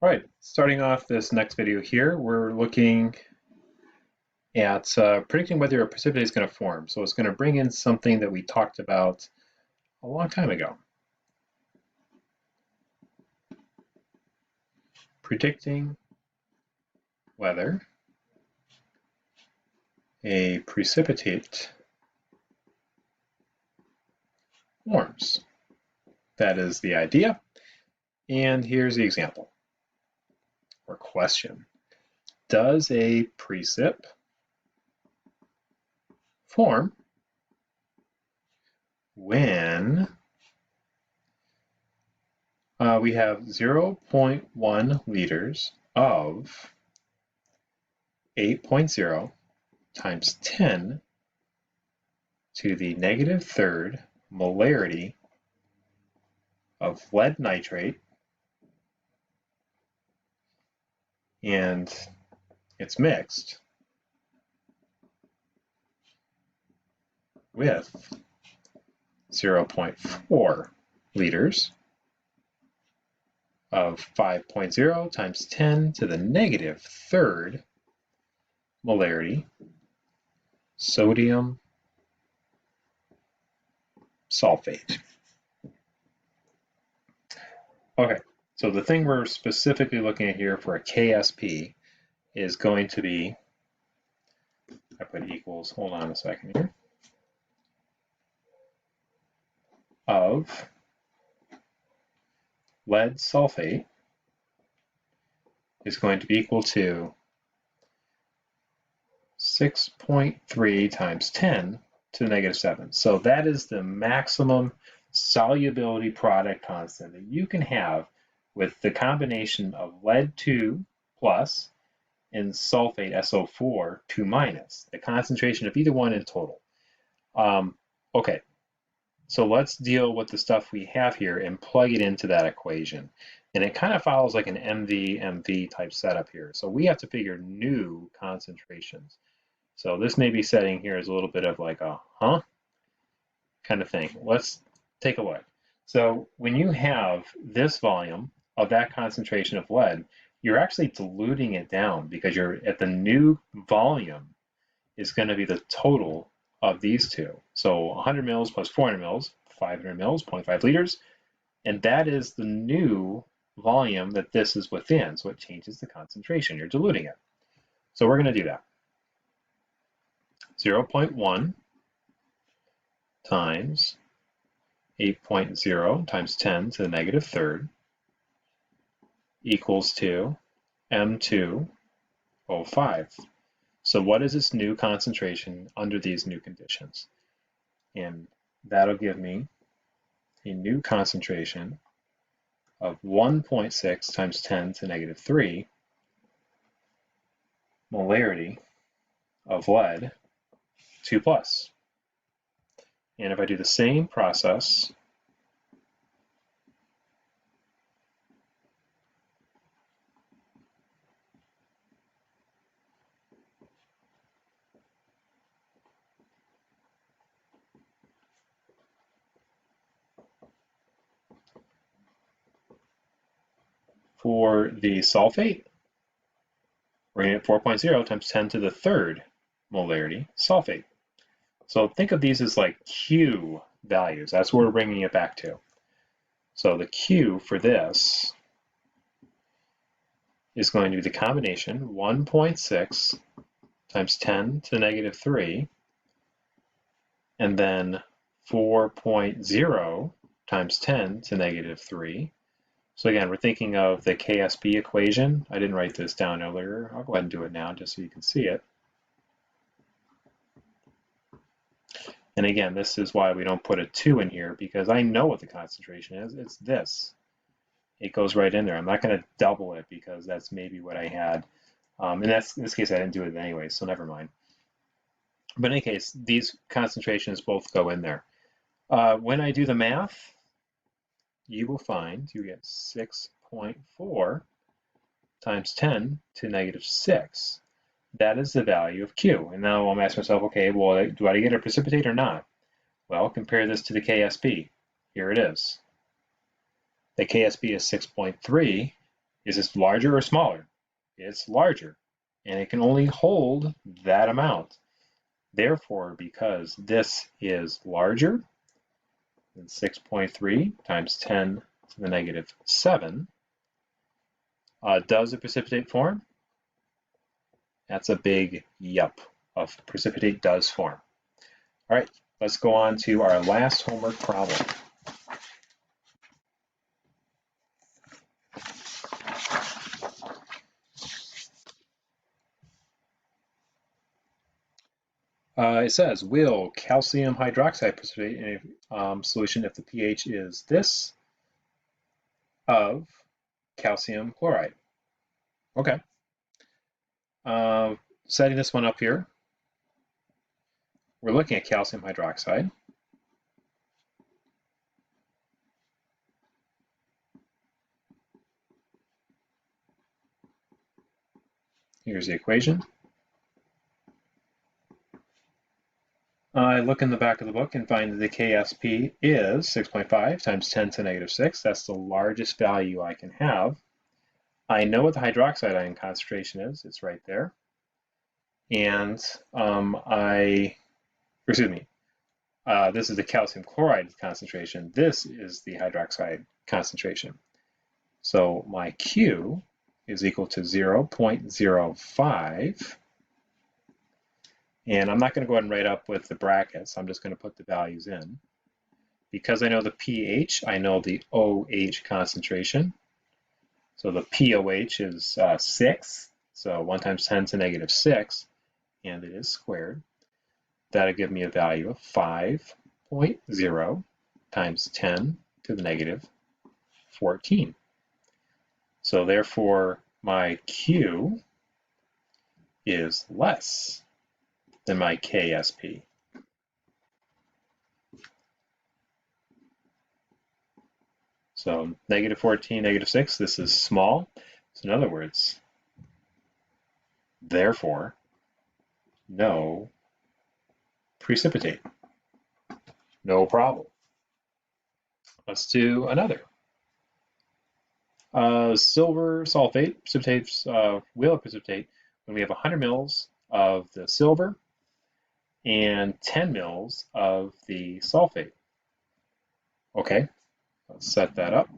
All right, starting off this next video here, we're looking at predicting whether a precipitate is going to form. So it's going to bring in something that we talked about a long time ago. Predicting whether a precipitate forms. That is the idea. And here's the example or question. Does a precip form when we have 0.1 liters of 8.0 times 10 to the negative third molarity of lead nitrate, and it's mixed with 0.4 liters of 5.0 times 10 to the negative third molarity sodium sulfate. Okay, so the thing we're specifically looking at here for a KSP is going to be, I put equals, hold on a second here, of lead sulfate is going to be equal to 6.3 times 10 to the negative 7. So that is the maximum solubility product constant that you can have with the combination of lead 2 plus and sulfate SO4 2 minus, the concentration of either one in total. Okay, so let's deal with the stuff we have here and plug it into that equation. And it kind of follows like an MV type setup here. So we have to figure new concentrations. So this may be setting here as a little bit of like a kind of thing. Let's take a look. So when you have this volume of that concentration of lead, you're actually diluting it down because you're at the new volume is going to be the total of these two. So 100 mils plus 400 mils, 500 mils, 0.5 liters, and that is the new volume that this is within. So it changes the concentration. You're diluting it. So we're going to do that. 0.1 times 8.0 times 10 to the negative third equals to M2O5. So what is this new concentration under these new conditions? And that'll give me a new concentration of 1.6 times 10 to negative 3 molarity of lead 2 plus. And if I do the same process for the sulfate, we're going to get 4.0 times 10 to the third molarity sulfate. So think of these as like Q values. That's where we're bringing it back to. So the Q for this is going to be the combination 1.6 times 10 to the negative 3, and then 4.0 times 10 to negative 3. So again, we're thinking of the KSB equation. I didn't write this down earlier. I'll go ahead and do it now just so you can see it. And again, this is why we don't put a 2 in here, because I know what the concentration is. It's this. It goes right in there. I'm not going to double it because that's maybe what I had. And in this case, I didn't do it anyway, so never mind. But in any case, these concentrations both go in there. When I do the math, you will find you get 6.4 times 10 to negative 6. That is the value of Q. And now I'm asking myself, okay, well, do I get a precipitate or not? Well, compare this to the KSB. Here it is. The KSB is 6.3, Is this larger or smaller? It's larger, and it can only hold that amount. Therefore, because this is larger than 6.3 times 10 to the negative 7, does it precipitate form? That's a big yup of precipitate does form. All right, let's go on to our last homework problem. It says, will calcium hydroxide precipitate in a solution if the pH is this of calcium chloride? Okay. Setting this one up here, we're looking at calcium hydroxide. Here's the equation. I look in the back of the book and find that the KSP is 6.5 times 10 to the negative 6. That's the largest value I can have. I know what the hydroxide ion concentration is. It's right there. And this is the calcium chloride concentration. This is the hydroxide concentration. So my Q is equal to 0.05. And I'm not going to go ahead and write up with the brackets. I'm just going to put the values in. Because I know the pH, I know the OH concentration. So the POH is 6. So 1 times 10 to the negative 6, and it is squared. That'll give me a value of 5.0 times 10 to the negative 14. So therefore, my Q is less than my KSP. So negative 14, negative 6, this is small. So in other words, therefore, no precipitate. No problem. Let's do another. Silver sulfate precipitates, will precipitate when we have 100 mils of the silver and 10 mils of the sulfate. Okay, let's set that up.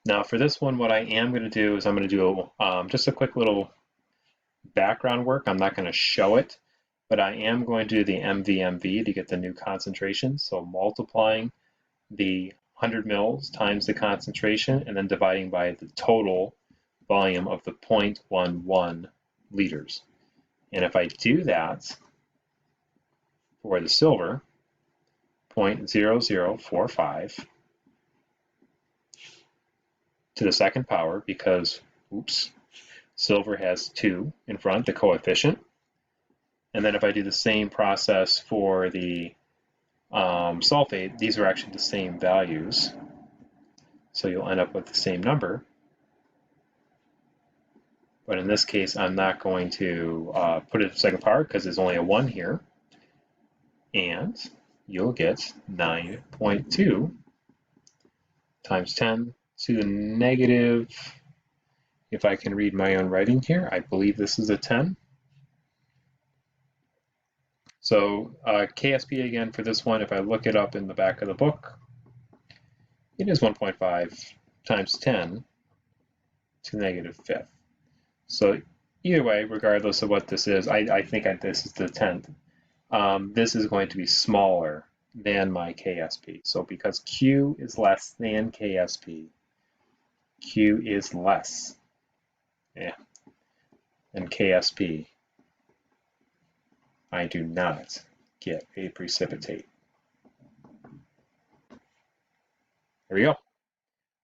Now for this one, what I am going to do is I'm going to do just a quick little background work. I'm not going to show it, but I am going to do the MV to get the new concentration. So multiplying the 100 mils times the concentration and then dividing by the total volume of the 0.11 liters. And if I do that for the silver, 0.0045 to the second power, because, oops, silver has 2 in front, the coefficient. And then if I do the same process for the sulfate, these are actually the same values. So you'll end up with the same number. But in this case, I'm not going to put it second power because there's only a 1 here. And you'll get 9.2 times 10 to the negative, if I can read my own writing here, I believe this is a 10. So KSP again for this one, if I look it up in the back of the book, it is 1.5 times 10 to the negative 5th. So either way, regardless of what this is, I think this is the 10th. This is going to be smaller than my KSP. So because Q is less than KSP, Q is less than KSP, I do not get a precipitate. There we go.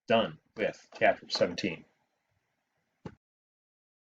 Done with chapter 17.